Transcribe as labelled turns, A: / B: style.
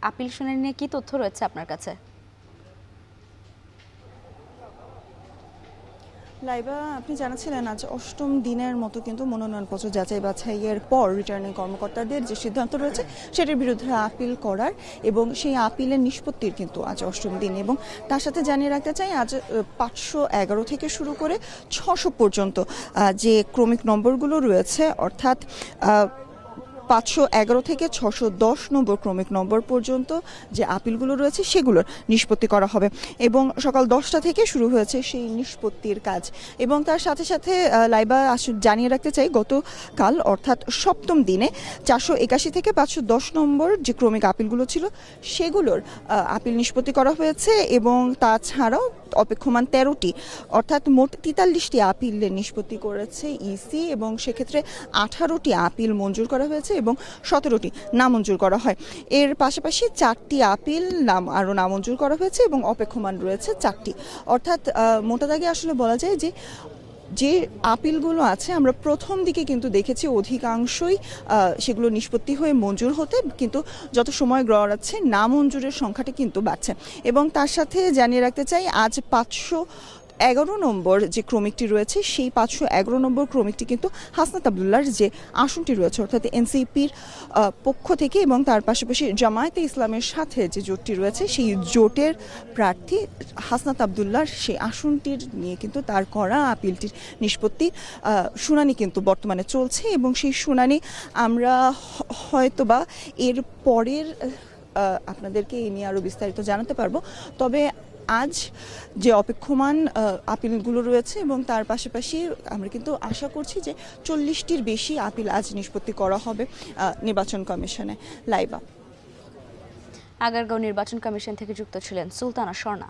A: Appeal শুনানি নিয়ে কি তথ্য রয়েছে আপনার কাছে?
B: লাইবা, আপনি জানাচ্ছিলেন আজ অষ্টম দিনের মতো কিন্তু মনোনয়নপত্র যাচাই বাছাইয়ের পর রিটার্নিং কর্মকর্তাদের যে সিদ্ধান্ত রয়েছে সেটির বিরুদ্ধে আপিল করার এবং সেই আপিলের নিষ্পত্তির কিন্তু আজ অষ্টম দিন। এবং তার সাথে জানিয়ে রাখতে চাই আজ 511 থেকে শুরু করে 600 পর্যন্ত যে ক্রমিক নম্বরগুলো রয়েছে, অর্থাৎ 511 থেকে 610 নম্বর ক্রমিক নম্বর পর্যন্ত যে আপিলগুলো রয়েছে সেগুলোর নিষ্পত্তি করা হবে এবং সকাল 10টা থেকে শুরু হয়েছে সেই নিষ্পত্তির কাজ। এবং তার সাথে সাথে লাইবা জানিয়ে রাখতে চাই গতকাল অর্থাৎ সপ্তম দিনে 481 থেকে 510 নম্বর যে ক্রমিক আপিলগুলো ছিল সেগুলোর আপিল নিষ্পত্তি করা হয়েছে এবং তাছাড়াও অপেক্ষমান 13টি অর্থাৎ মোট 43টি আপিলের নিষ্পত্তি করেছে ইসি এবং সেক্ষেত্রে 18টি আপিল মঞ্জুর করা হয়েছে এবং 17টি নামঞ্জুর করা হয়। এর পাশাপাশি 4টি আপিল আরও নামঞ্জুর করা হয়েছে এবং অপেক্ষমান রয়েছে 4টি। অর্থাৎ মোটা দাগে আসলে বলা যায় যে আপিলগুলো আছে আমরা প্রথম দিকে কিন্তু দেখেছি অধিকাংশই সেগুলো নিষ্পত্তি হয়ে মঞ্জুর হতে, কিন্তু যত সময় গড়াচ্ছে নামঞ্জুরের সংখ্যাটা কিন্তু বাড়ছে। এবং তার সাথে জানিয়ে রাখতে চাই আজ 511 নম্বর যে ক্রমিকটি রয়েছে সেই 511 নম্বর ক্রমিকটি কিন্তু হাসনাত আবদুল্লাহর যে আসনটি রয়েছে অর্থাৎ এনসিপির পক্ষ থেকে এবং তার পাশাপাশি জামায়াতে ইসলামের সাথে যে জোটটি রয়েছে সেই জোটের প্রার্থী হাসনাত আবদুল্লাহর সেই আসনটির নিয়ে কিন্তু তার করা আপিলটির নিষ্পত্তি শুনানি কিন্তু বর্তমানে চলছে এবং সেই শুনানি আমরা হয়তোবা এর পরের আপনাদেরকে এই নিয়ে আরও বিস্তারিত জানাতে পারবো। তবে আজ যে অপেক্ষমান আপিলগুলো রয়েছে এবং তার পাশাপাশি আমরা কিন্তু আশা করছি যে 40টির বেশি আপিল আজ নিষ্পত্তি করা হবে নির্বাচন কমিশনে। লাইবা,
A: আগারগাঁও নির্বাচন কমিশন থেকে যুক্ত ছিলেন সুলতানা স্বর্ণা।